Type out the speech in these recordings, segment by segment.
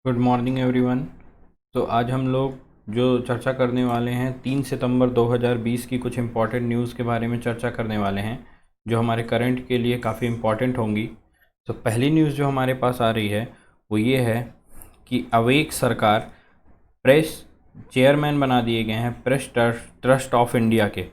Good morning everyone. तो आज हम लोग जो चर्चा करने वाले हैं 3 सितंबर 2020 की कुछ इम्पॉर्टेंट न्यूज़ के बारे में चर्चा करने वाले हैं जो हमारे करंट के लिए काफ़ी इम्पॉर्टेंट होंगी। तो पहली न्यूज़ जो हमारे पास आ रही है वो ये है कि अवेक सरकार प्रेस चेयरमैन बना दिए गए हैं प्रेस ट्रस्ट ऑफ इंडिया के।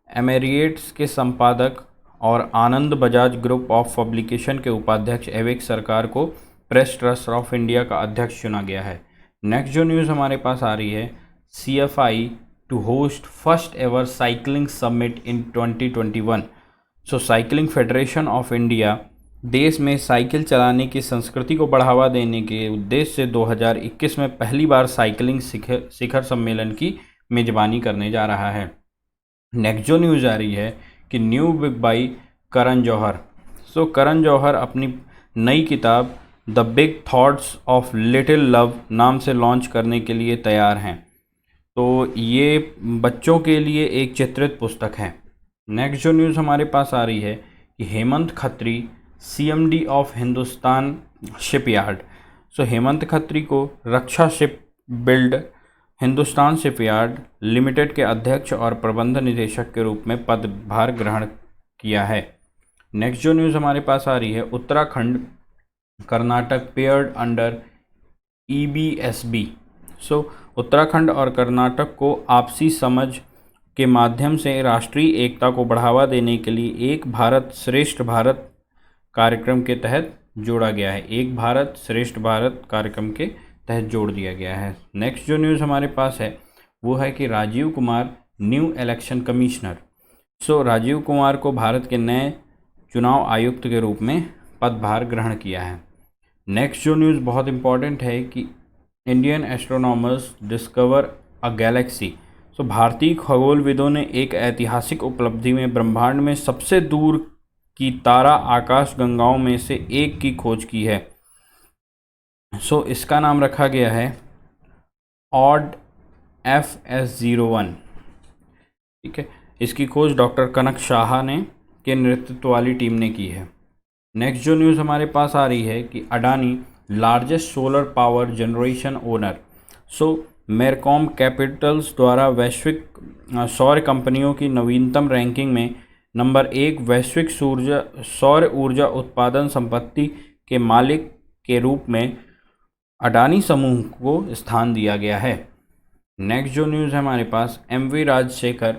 एमेरिएट्स के संपादक और आनंद बजाज ग्रुप ऑफ पब्लिकेशन के उपाध्यक्ष अवेक सरकार को प्रेस ट्रस्ट ऑफ इंडिया का अध्यक्ष चुना गया है। नेक्स्ट जो न्यूज़ हमारे पास आ रही है, CFI to host first ever cycling summit in 2021। Cycling federation of India देश में साइकिल चलाने की संस्कृति को बढ़ावा देने के उद्देश्य से 2021 में पहली बार साइकिलिंग शिखर सम्मेलन की मेजबानी करने जा रहा है। नेक्स्ट जो न्यूज़ आ रही है कि new book by Karan Johar. Karan Johar अपनी नई किताब the big thoughts of little love नाम से लॉन्च करने के लिए तैयार हैं। तो ये बच्चों के लिए एक चित्रित पुस्तक है। नेक्स्ट जो न्यूज़ हमारे पास आ रही है कि Hemant Khatri CMD of Hindustan Shipyard. Hemant Khatri को रक्षा ship build Hindustan Shipyard Limited के अध्यक्ष और प्रबंध निदेशक के रूप में पदभार ग्रहण किया है। नेक्स्ट जो न्यूज़ हमारे पास आ रही है, Uttarakhand Karnataka paired under EBSB। Uttarakhand और कर्नाटक को आपसी समझ के माध्यम से राष्ट्रीय एकता को बढ़ावा देने के लिए एक भारत श्रेष्ठ भारत कार्यक्रम के तहत जोड़ा गया है। एक भारत श्रेष्ठ भारत कार्यक्रम के तहत जोड़ दिया गया है। नेक्स्ट जो न्यूज़ हमारे पास है वो है कि Rajiv Kumar new election commissioner. Rajiv Kumar को भारत के नए चुनाव आयुक्त के रूप में पदभार ग्रहण किया है। नेक्स्ट जो न्यूज़ बहुत इंपॉर्टेंट है कि Indian astronomers discover a Galaxy. भारतीय खगोलविदों ने एक ऐतिहासिक उपलब्धि में ब्रह्मांड में सबसे दूर की तारा आकाशगंगाओं में से एक की खोज की है। इसका नाम रखा गया है ऑड FS01। ठीक है, इसकी खोज डॉक्टर कनक शाह ने के नेतृत्व वाली टीम ने की है। नेक्स्ट जो न्यूज़ हमारे पास आ रही है कि Adani largest solar power generation owner. Mercom Capitals द्वारा वैश्विक सौर कंपनियों की नवीनतम रैंकिंग में नंबर 1 वैश्विक सौर ऊर्जा उत्पादन संपत्ति के मालिक के रूप में अडानी समूह को स्थान दिया गया है। नेक्स्ट जो न्यूज़ है हमारे पास, MV Rajashekhar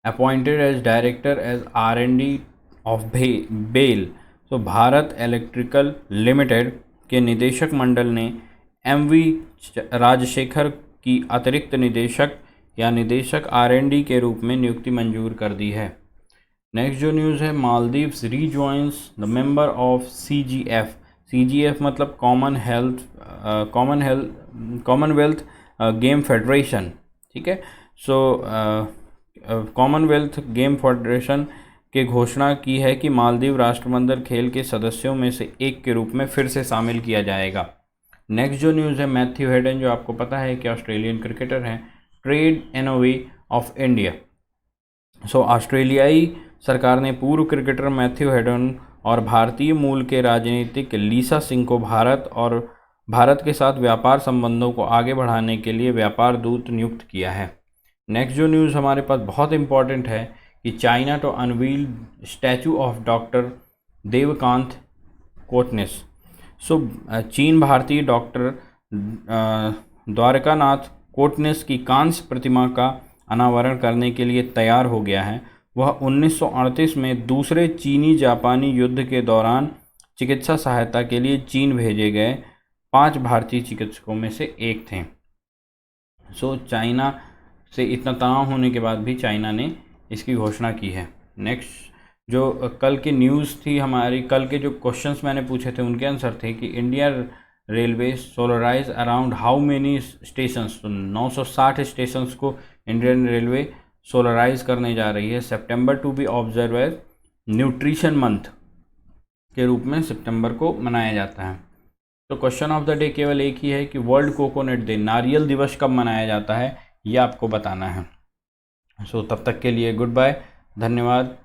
appointed as director as R&D of BEL. Bharat electrical limited के निदेशक मंडल ने MV राजशेखर की अतिरिक्त निदेशक या निदेशक R&D के रूप में नियुक्ति मंजूर कर दी है। नेक्स्ट जो न्यूज़ है, Maldives rejoins the member of CGF मतलब कॉमनवेल्थ गेम फेडरेशन। ठीक है, कॉमनवेल्थ गेम फेडरेशन के घोषणा की है कि मालदीव राष्ट्रमंडल खेल के सदस्यों में से एक के रूप में फिर से शामिल किया जाएगा। नेक्स्ट जो न्यूज़ है, मैथ्यू हेडन जो आपको पता है कि ऑस्ट्रेलियन क्रिकेटर हैं, ट्रेड एनोवे ऑफ इंडिया। ऑस्ट्रेलियाई सरकार ने पूर्व क्रिकेटर मैथ्यू हेडन और भारतीय मूल के राजनीतिक लीसा सिंह को भारत के साथ व्यापार संबंधों को आगे बढ़ाने के लिए व्यापार दूत नियुक्त किया है। नेक्स्ट जो न्यूज़ हमारे पास बहुत इंपॉर्टेंट है कि China to unveil statue of doctor Devkant Kotnis. चीन भारतीय डॉक्टर द्वारकानाथ कोटनिस की कांस्य प्रतिमा का अनावरण करने के लिए तैयार हो गया है। वह 1938 में दूसरे चीनी जापानी युद्ध के दौरान चिकित्सा सहायता के लिए चीन भेजे गए 5 भारतीय चिकित्सकों में से एक थे। चाइना से इतना तनाव होने के बाद भी चाइना ने इसकी घोषणा की है। नेक्स्ट जो कल की न्यूज़ थी हमारी, कल के जो क्वेश्चंस मैंने पूछे थे उनके आंसर थे कि India railway solarise around how many stations. तो 960 स्टेशंस को इंडियन रेलवे सोलराइज करने जा रही है। September to be observe as nutrition month के रूप में सितंबर को मनाया जाता है। तो क्वेश्चन ऑफ द डे केवल एक ही है कि वर्ल्ड कोकोनट डे नारियल दिवस कब मनाया जाता है, यह आपको बताना है। तब तक के लिए गुड बाय, धन्यवाद।